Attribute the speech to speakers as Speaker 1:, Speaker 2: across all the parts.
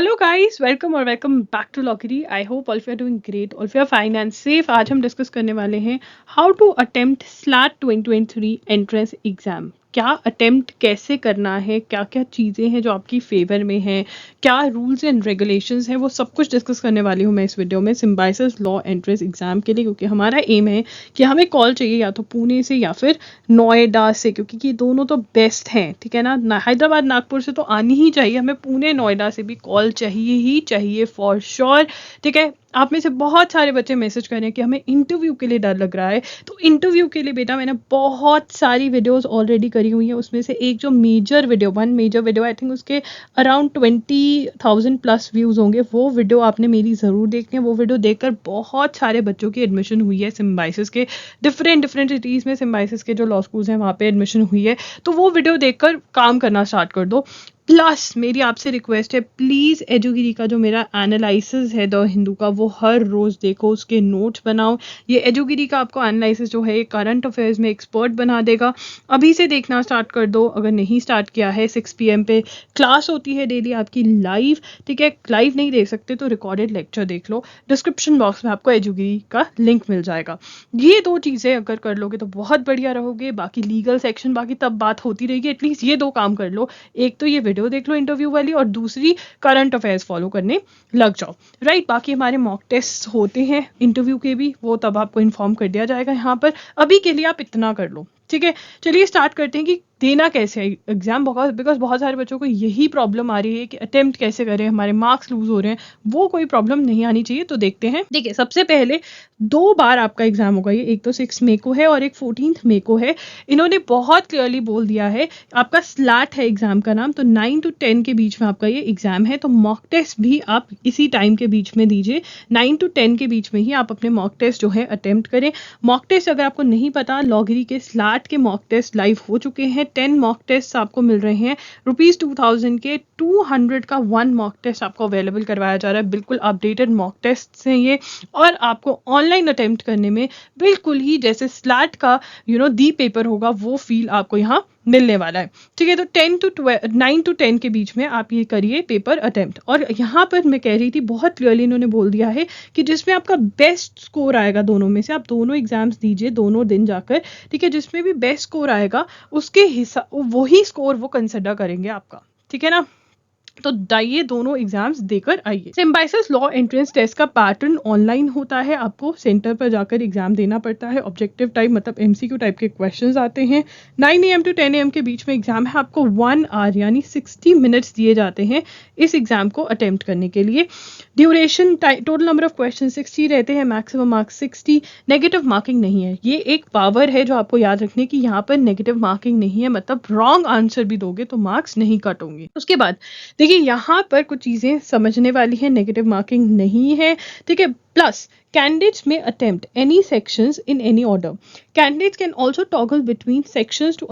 Speaker 1: Hello guys, welcome और welcome back to लॉकरी। I hope all of you are doing great, all of you are fine and safe. आज हम discuss करने वाले हैं how to attempt SLAT 2023 entrance exam. क्या attempt कैसे करना है, क्या क्या चीज़ें हैं जो आपकी फेवर में हैं, क्या रूल्स एंड रेगुलेशंस हैं, वो सब कुछ डिस्कस करने वाली हूँ मैं इस वीडियो में सिम्बायोसिस लॉ एंट्रेंस एग्जाम के लिए। क्योंकि हमारा एम है कि हमें कॉल चाहिए या तो पुणे से या फिर नोएडा से, क्योंकि ये दोनों तो बेस्ट हैं, ठीक है ना। हैदराबाद नागपुर से तो आनी ही चाहिए, हमें पुणे नोएडा से भी कॉल चाहिए ही चाहिए फॉर श्योर, ठीक है। आप में से बहुत सारे बच्चे मैसेज कर रहे हैं कि हमें इंटरव्यू के लिए डर लग रहा है। तो इंटरव्यू के लिए बेटा मैंने बहुत सारी वीडियोस ऑलरेडी करी हुई हैं। उसमें से एक जो मेजर वीडियो आई थिंक उसके अराउंड 20,000 प्लस व्यूज़ होंगे, वो वीडियो आपने मेरी ज़रूर देखनी है। वो वीडियो देखकर बहुत सारे बच्चों की एडमिशन हुई है सिम्बायोसिस के, डिफरेंट सिटीज़ में सिम्बायोसिस के जो लॉ स्कूल्स हैं वहाँ पे एडमिशन हुई है। तो वो वीडियो देखकर काम करना स्टार्ट कर दो। प्लस मेरी आपसे रिक्वेस्ट है, प्लीज़ एजुगिरी का जो मेरा एनालिसिस है द हिंदू का, वो हर रोज़ देखो, उसके नोट्स बनाओ। ये एजुगिरी का आपको एनालिसिस जो है ये करंट अफेयर्स में एक्सपर्ट बना देगा। अभी से देखना स्टार्ट कर दो अगर नहीं स्टार्ट किया है। 6 PM पे क्लास होती है डेली आपकी लाइव, ठीक है। लाइव नहीं देख सकते तो रिकॉर्डेड लेक्चर देख लो, डिस्क्रिप्शन बॉक्स में आपको एजुगिरी का लिंक मिल जाएगा। ये दो चीज़ें अगर कर लोगे तो बहुत बढ़िया रहोगे। बाकी लीगल सेक्शन बाकी तब बात होती रहेगी, एटलीस्ट ये दो काम कर लो। एक तो ये वीडियो देख लो इंटरव्यू वाली, और दूसरी करंट अफेयर्स फॉलो करने लग जाओ, राइट। बाकी हमारे मॉक टेस्ट होते हैं इंटरव्यू के भी, वो तब आपको इन्फॉर्म कर दिया जाएगा यहाँ पर। अभी के लिए आप इतना कर लो, ठीक है। चलिए स्टार्ट करते हैं कि देना कैसे है एग्जाम। बिकॉज बहुत सारे बच्चों को यही प्रॉब्लम आ रही है कि अटेम्प्ट कैसे करें, हमारे मार्क्स लूज हो रहे हैं। वो कोई प्रॉब्लम नहीं आनी चाहिए। तो देखते हैं। देखिए, सबसे पहले 2 बार आपका एग्जाम होगा ये, एक तो 6 मई को है और एक 14 मई को है। इन्होंने बहुत क्लियरली बोल दिया है, आपका स्लैट है एग्जाम का नाम, तो 9 to 10 के बीच में आपका ये एग्जाम है। तो मॉक टेस्ट भी आप इसी टाइम के बीच में दीजिए, 9 to 10 के बीच में ही आप अपने मॉक टेस्ट जो है अटेम्प्ट करें। मॉक टेस्ट अगर आपको नहीं पता, लॉगरी के स्लैट के मॉक टेस्ट लाइव हो चुके हैं। 10 मॉक टेस्ट आपको मिल रहे हैं ₹2000 के। 200 का 1 मॉक टेस्ट आपको अवेलेबल करवाया जा रहा है। बिल्कुल अपडेटेड मॉक टेस्ट हैं ये, और आपको ऑनलाइन अटेम्प्ट करने में बिल्कुल ही जैसे स्लैट का दी पेपर होगा वो फील आपको यहाँ मिलने वाला है, ठीक है। तो 9 to 10 के बीच में आप ये करिए पेपर अटेम्प्ट। और यहाँ पर मैं कह रही थी, बहुत क्लियरली इन्होंने बोल दिया है कि जिसमें आपका बेस्ट स्कोर आएगा, दोनों में से आप दोनों एग्जाम्स दीजिए दोनों दिन जाकर, ठीक है। जिसमें भी बेस्ट स्कोर आएगा उसके हिसाब वही स्कोर वो कंसिडर करेंगे आपका, ठीक है ना। तो दाइए दोनों एग्जाम्स देकर आइए। सिम्बायोसिस लॉ एंट्रेंस टेस्ट का पैटर्न ऑनलाइन होता है, आपको सेंटर पर जाकर एग्जाम देना पड़ता है। ऑब्जेक्टिव टाइप मतलब MCQ टाइप के क्वेश्चंस आते हैं। 9 AM to 10 AM के बीच में एग्जाम है। आपको 1 hour यानी 60 मिनट्स दिए जाते हैं इस एग्जाम को अटेम्प्ट करने के लिए। Duration total number of question 60 रहते हैं, मैक्सिमम मार्क्स 60। नेगेटिव मार्किंग नहीं है, ये एक पावर है जो आपको याद रखने की। यहाँ पर नेगेटिव मार्किंग नहीं है, मतलब रॉन्ग आंसर भी दोगे तो मार्क्स नहीं कट होंगे। उसके बाद देखिए यहाँ पर कुछ चीज़ें समझने वाली है, नेगेटिव मार्किंग नहीं है, ठीक है। Plus candidates may attempt any sections in any order. Candidates can also toggle between sections to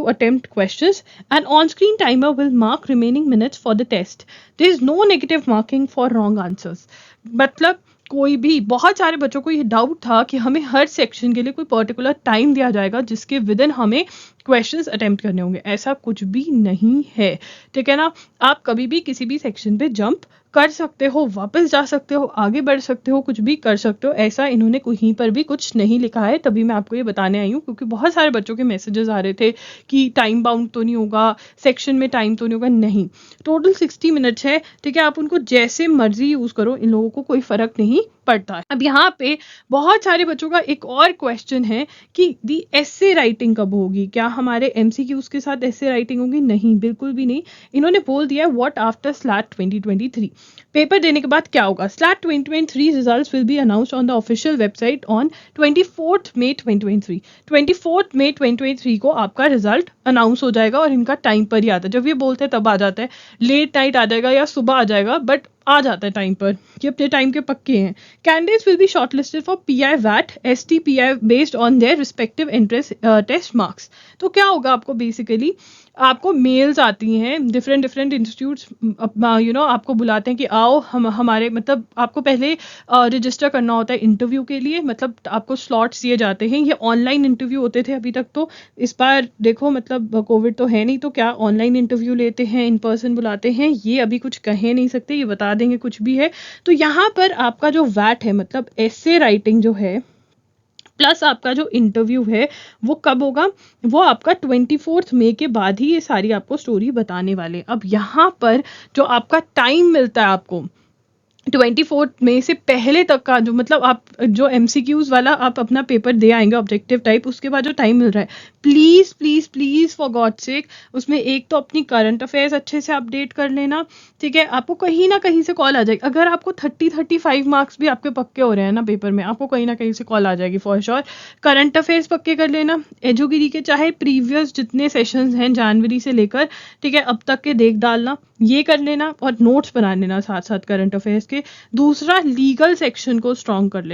Speaker 1: attempt questions. An on-screen timer will mark remaining minutes for the test. There is no negative marking for wrong answers. मतलब कोई भी, बहुत सारे बच्चों को ये doubt था कि हमें हर सेक्शन के लिए कोई पर्टिकुलर टाइम दिया जाएगा जिसके विद इन हमें क्वेश्चंस अटेम्प्ट करने होंगे। ऐसा कुछ भी नहीं है, ठीक है ना। आप कभी भी किसी भी सेक्शन पे जंप कर सकते हो, वापस जा सकते हो, आगे बढ़ सकते हो, कुछ भी कर सकते हो। ऐसा इन्होंने कहीं पर भी कुछ नहीं लिखा है, तभी मैं आपको ये बताने आई हूँ। क्योंकि बहुत सारे बच्चों के मैसेजेस आ रहे थे कि टाइम बाउंड तो नहीं होगा, सेक्शन में टाइम तो नहीं होगा। नहीं, टोटल 60 मिनट्स है, ठीक है। आप उनको जैसे मर्जी यूज़ करो, इन लोगों को कोई फ़र्क नहीं पड़ता है। अब यहाँ पे बहुत सारे बच्चों का एक और क्वेश्चन है कि दी एसे राइटिंग कब होगी, क्या हमारे MCQs के साथ एसे राइटिंग होगी? नहीं, बिल्कुल भी नहीं। इन्होंने बोल दिया है व्हाट आफ्टर स्लैट 2023। पेपर देने के बाद क्या होगा? Slate 2023 results will be announced on the official website on 24 May 2023। 24 May 2023 को आपका रिजल्ट अनाउंस हो जाएगा, और इनका टाइम पर ही आता है। जब ये बोलते हैं तब आ जाता है, लेट नाइट आ जाएगा या सुबह आ जाएगा, बट आ जाता है टाइम पर। ये अपने टाइम के पक्के हैं। Candidates will be shortlisted for PI VAT STPI based on their respective entrance test marks. तो क्या होगा आपको बेसिकली, आपको मेल्स आती हैं, डिफरेंट डिफरेंट इंस्टीट्यूट्स आपको बुलाते हैं कि आओ हम हमारे मतलब आपको पहले रजिस्टर करना होता है इंटरव्यू के लिए, मतलब आपको स्लॉट्स दिए जाते हैं। ये ऑनलाइन इंटरव्यू होते थे अभी तक, तो इस बार देखो मतलब कोविड तो है नहीं, तो क्या ऑनलाइन इंटरव्यू लेते हैं, इन पर्सन बुलाते हैं, ये अभी कुछ कह नहीं सकते, ये बता देंगे कुछ भी है। तो यहाँ पर आपका जो वैट है, मतलब एसे राइटिंग जो है प्लस आपका जो इंटरव्यू है वो कब होगा, वो आपका 24 मई के बाद ही ये सारी आपको स्टोरी बताने वाले। अब यहाँ पर जो आपका टाइम मिलता है आपको 24 मई से पहले तक का, जो मतलब आप जो एमसीक्यूज वाला आप अपना पेपर दे आएंगे ऑब्जेक्टिव टाइप, उसके बाद जो टाइम मिल रहा है, please please please for God sake उसमें एक तो अपनी करंट अफेयर्स अच्छे से अपडेट कर लेना। ठीक है, आपको कहीं ना कहीं से कॉल आ जाएगी, अगर आपको 35 मार्क्स भी आपके पक्के हो रहे हैं ना पेपर में, आपको कहीं ना कहीं से कॉल आ जाएगी फॉर श्योर। करंट अफेयर्स पक्के कर लेना, एजुगिरी के चाहे प्रीवियस जितने सेशंस हैं जनवरी से लेकर, ठीक है, अब तक के देख डालना, ये कर लेना और नोट्स बना लेना साथ साथ करंट अफेयर्स के। दूसरा लीगल सेक्शन को स्ट्रॉन्ग कर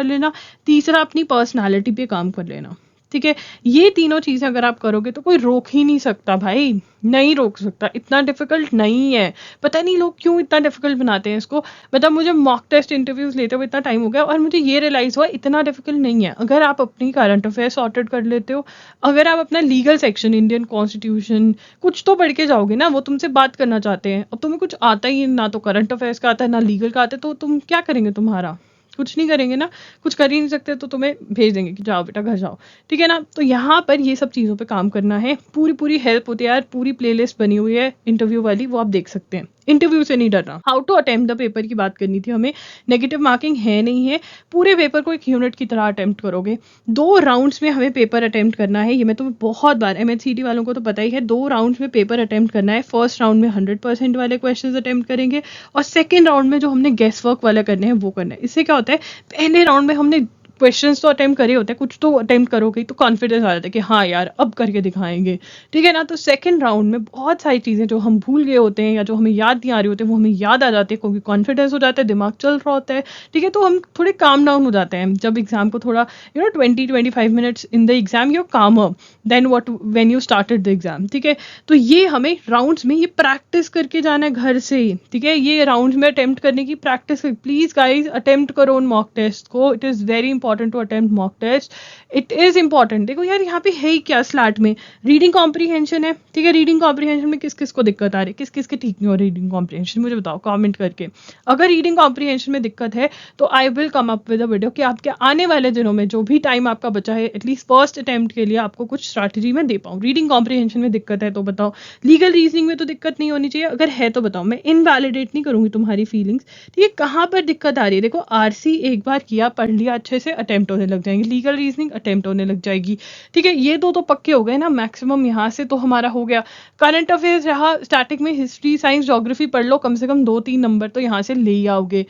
Speaker 1: लेना, तीसरा अपनी पर्सनालिटी पे काम कर लेना। ठीक है, ये तीनों चीजें अगर आप करोगे तो कोई रोक ही नहीं सकता भाई, नहीं रोक सकता, इतना डिफिकल्ट नहीं है। पता नहीं लोग क्यों इतना डिफिकल्ट बनाते हैं इसको। मतलब मुझे मॉक टेस्ट इंटरव्यूज लेते हुए इतना टाइम हो गया और मुझे ये रियलाइज हुआ इतना डिफिकल्ट नहीं है। अगर आप अपनी करंट अफेयर सॉर्टेड कर लेते हो, अगर आप अपना लीगल सेक्शन, इंडियन कॉन्स्टिट्यूशन कुछ तो पढ़ के जाओगे ना, वो तुमसे बात करना चाहते हैं, अब तुम्हें कुछ आता ही ना, तो करंट अफेयर्स का आता है ना लीगल का आता है, तो तुम क्या करेंगे, तुम्हारा कुछ नहीं करेंगे ना, कुछ कर ही नहीं सकते, तो तुम्हें भेज देंगे कि जाओ बेटा घर जाओ। ठीक है ना, तो यहाँ पर ये सब चीज़ों पे काम करना है। पूरी पूरी हेल्प होती है यार, पूरी प्लेलिस्ट बनी हुई है इंटरव्यू वाली, वो आप देख सकते हैं। इंटरव्यू से नहीं डरना। How to attempt the paper की बात करनी थी हमें, नेगेटिव मार्किंग है नहीं है, पूरे पेपर को एक यूनिट की तरह अटेम्प्ट करोगे। 2 राउंड्स में हमें पेपर अटेम्प्ट करना है, ये मैं तुम्हें बहुत बार, एमएचसीटी वालों को तो पता ही है, 2 राउंड्स में पेपर अटेम्प्ट करना है। फर्स्ट राउंड में 100% वाले क्वेश्चन अटेम्प्ट करेंगे और सेकेंड राउंड में जो हमने गेस वर्क वाला करने हैं वो करना है। इससे क्या होता है, पहले राउंड में हमने क्वेश्चंस तो अटेम्प्ट करे होते हैं, कुछ तो अटेम्प्ट करोगे तो कॉन्फिडेंस आ जाता है कि हाँ यार अब करके दिखाएंगे। ठीक है ना, तो सेकंड राउंड में बहुत सारी चीज़ें जो हम भूल गए होते हैं या जो हमें याद नहीं आ रही होती है वो हमें याद आ जाती है, क्योंकि कॉन्फिडेंस हो जाता है, दिमाग चल रहा होता है। ठीक है, तो हम थोड़े काम डाउन हो जाते हैं जब एग्जाम को थोड़ा 20-25 minutes in the exam you कामर then what when you started the exam. ठीक है, तो ये हमें राउंड्स में ये प्रैक्टिस करके जाना है घर से ही। ठीक है, ये राउंड्स में अटेम्प्ट करने की प्रैक्टिस, प्लीज गाइज अटेम्प्ट करो उन मॉक टेस्ट को। It is very important to attempt mock test, it is important. देखो यार यहाँ पे है ही क्या स्लैट में, रीडिंग कॉम्प्रीहेंशन है। ठीक है, रीडिंग कॉम्प्रीहेंशन में किस किस को दिक्कत आ रही है, किस किस के ठीक नहीं हो रीडिंग कॉम्प्रीहेंशन, मुझे बताओ कमेंट करके। अगर रीडिंग कॉम्प्रीहेंशन में दिक्कत है तो I will come up with a video कि आपके आने वाले दिनों में जो भी टाइम आपका बचा है, एटलीस्ट फर्स्ट अटेम्प्ट के लिए आपको कुछ स्ट्रैटेजी में दे पाऊँ। रीडिंग कॉम्प्रीहेंशन में दिक्कत है तो बताओ, लीगल रीजनिंग में तो दिक्कत नहीं होनी चाहिए, अगर है तो बताओ, मैं इनवैलिडेट नहीं करूंगी तुम्हारी फीलिंग्स। ठीक है, कहाँ पर दिक्कत आ रही है, देखो आरसी एक बार किया, पढ़ लिया अच्छे से, अटेम्प्ट होने लग जाएंगे, लीगल रीजनिंग अटेम्प्ट होने लग जाएगी। ठीक है, ये दो तो पक्के हो गए ना मैक्सिमम, यहाँ से तो हमारा हो गया। करंट अफेयर्स रहा, स्टैटिक में हिस्ट्री साइंस ज्योग्राफी पढ़ लो, कम से कम 2-3 नंबर तो यहाँ से ले ही आओगे।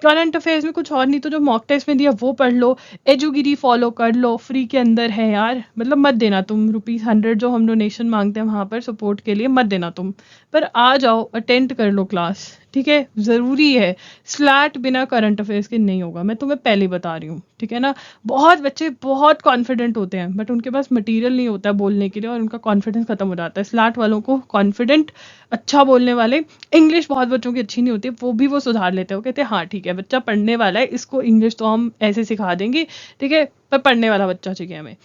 Speaker 1: करंट अफेयर्स में कुछ और नहीं तो जो मॉक टेस्ट में दिया वो पढ़ लो, एजुगिरी फॉलो कर लो, फ्री के अंदर है यार, मतलब मत देना तुम ₹100 जो हम डोनेशन मांगते हैं वहाँ पर सपोर्ट के लिए, मत देना तुम, पर आ जाओ अटेंड कर लो क्लास। ठीक है, ज़रूरी है, स्लैट बिना करंट अफेयर्स के नहीं होगा, मैं तुम्हें पहले बता रही हूँ। ठीक है ना, बहुत बच्चे बहुत कॉन्फिडेंट होते हैं बट उनके पास मटेरियल नहीं होता बोलने के लिए और उनका कॉन्फिडेंस खत्म हो जाता है। स्लैट वालों को कॉन्फिडेंट, अच्छा बोलने वाले, इंग्लिश बहुत बच्चों की अच्छी नहीं होती, वो भी वो सुधार लेते हो, कहते हैं हाँ ठीक है बच्चा पढ़ने वाला है, इसको इंग्लिश तो हम ऐसे सिखा देंगे, ठीक है, पर पढ़ने वाला बच्चा चाहिए हमें।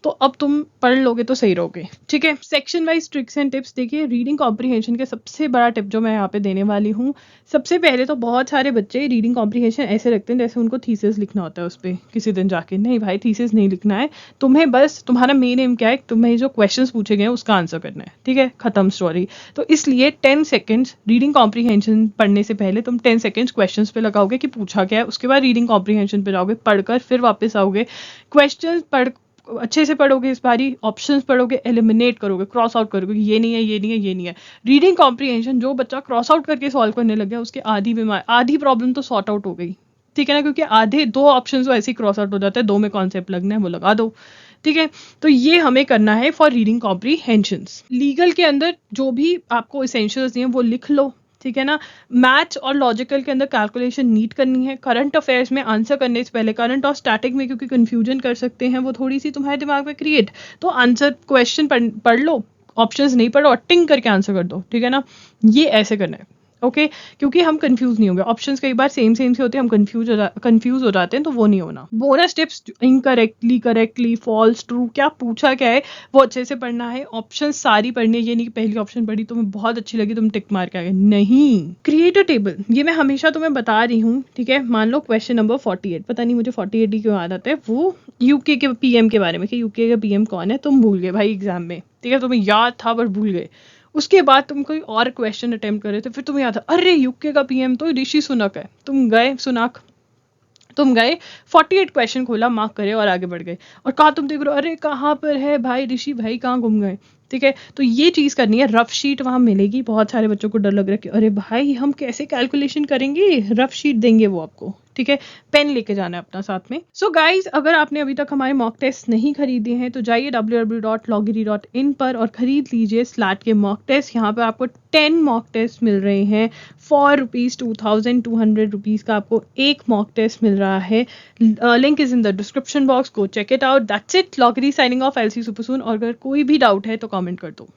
Speaker 1: तो अब तुम पढ़ लोगे तो सही रहोगे। ठीक है, section wise tricks and tips देखिए, रीडिंग कॉम्प्रीहेंशन के सबसे बड़ा टिप जो मैं यहाँ पे देने वाली हूँ, सबसे पहले तो बहुत सारे बच्चे रीडिंग कॉम्प्रीहेंशन ऐसे रखते हैं जैसे उनको थीसिस लिखना होता है उस पर किसी दिन जाके। नहीं भाई, थीसिस नहीं लिखना है तुम्हें, बस तुम्हारा मेन एम क्या है, तुम्हें जो क्वेश्चन पूछे गए हैं उसका आंसर करना है। ठीक है, खत्म स्टोरी। तो इसलिए 10 सेकेंड्स रीडिंग कॉम्प्रीहेंशन पढ़ने से पहले तुम 10 सेकेंड्स क्वेश्चन पे लगाओगे कि पूछा क्या है, उसके बाद रीडिंग कॉम्प्रीहेंशन पे जाओगे, पढ़कर फिर वापस आओगे, क्वेश्चन पढ़ अच्छे से पढ़ोगे, इस बारी ऑप्शंस पढ़ोगे, एलिमिनेट करोगे, क्रॉस आउट करोगे, ये नहीं है, ये नहीं है, ये नहीं है। रीडिंग कॉम्प्रीहेंशन जो बच्चा क्रॉस आउट करके सॉल्व करने लग गया उसके आधी प्रॉब्लम तो सॉर्ट आउट हो गई। ठीक है ना, क्योंकि आधे 2 ऑप्शंस तो ऐसे ही क्रॉस आउट हो जाते हैं, 2 में कॉन्सेप्ट लगना है वो लगा दो। ठीक है, तो ये हमें करना है फॉर रीडिंग कॉम्प्रीहेंशंस। लीगल के अंदर जो भी आपको इसेंशियल्स दिए वो लिख लो। ठीक है ना। मैथ्स और लॉजिकल के अंदर कैलकुलेशन नीट करनी है। करंट अफेयर्स में आंसर करने से पहले करंट और स्टैटिक में क्योंकि कंफ्यूजन कर सकते हैं वो थोड़ी सी तुम्हारे दिमाग में क्रिएट, तो आंसर क्वेश्चन पढ़ लो, ऑप्शंस नहीं पढ़ो और टिंग करके आंसर कर दो, ठीक है ना। ये ऐसे करना है, ओके। क्योंकि हम कंफ्यूज नहीं होंगे, ऑप्शंस कई बार सेम सेम से होते हैं, हम कंफ्यूज हो जाते हैं, तो वो नहीं होना। Bonus tips, incorrectly, correctly, false, true, क्या पूछा क्या है वो अच्छे से पढ़ना है। ऑप्शन सारी पढ़नी है, ये नहीं कि पहली ऑप्शन पढ़ी तुम्हें बहुत अच्छी लगी तुम टिक मार के आ गए, नहीं। क्रिएट अ टेबल, ये मैं हमेशा तुम्हें बता रही हूँ, ठीक है। मान लो क्वेश्चन नंबर 48, पता नहीं मुझे 48 ही क्यों याद आता है, वो यूके के पीएम के बारे में कि यूके का पीएम कौन है, तुम भूल गए भाई एग्जाम में, ठीक है। तुम्हें याद था पर भूल गए। उसके बाद तुम कोई और क्वेश्चन अटेम्प्ट कर रहे थे, फिर तुम्हें याद था अरे यूके का पीएम तो ऋषि सुनक है, तुम गए सुनक, तुम गए 48 क्वेश्चन खोला, मार्क करे और आगे बढ़ गए। और कहा तुम देख रहे हो अरे कहाँ पर है भाई ऋषि भाई, कहाँ घूम गए, ठीक है। तो ये चीज करनी है, रफ शीट वहां मिलेगी। बहुत सारे बच्चों को डर लग रहा है कि अरे भाई हम कैसे कैलकुलेशन करेंगे, रफ शीट देंगे वो आपको, ठीक है। पेन लेके जाना है अपना साथ में। सो गाइज, अगर आपने अभी तक हमारे मॉक टेस्ट नहीं खरीदे हैं तो जाइए www.loggery.in पर और खरीद लीजिए स्लैट के मॉक टेस्ट। यहाँ पर आपको 10 मॉक टेस्ट मिल रहे हैं फॉर रुपीज 2200 रुपीज का आपको एक मॉक टेस्ट मिल रहा है। Link is in the description box, go check it out. That's it, लॉगरी साइनिंग ऑफ, एलसी सुपर सून। और अगर कोई भी डाउट है तो कमेंट कर दो।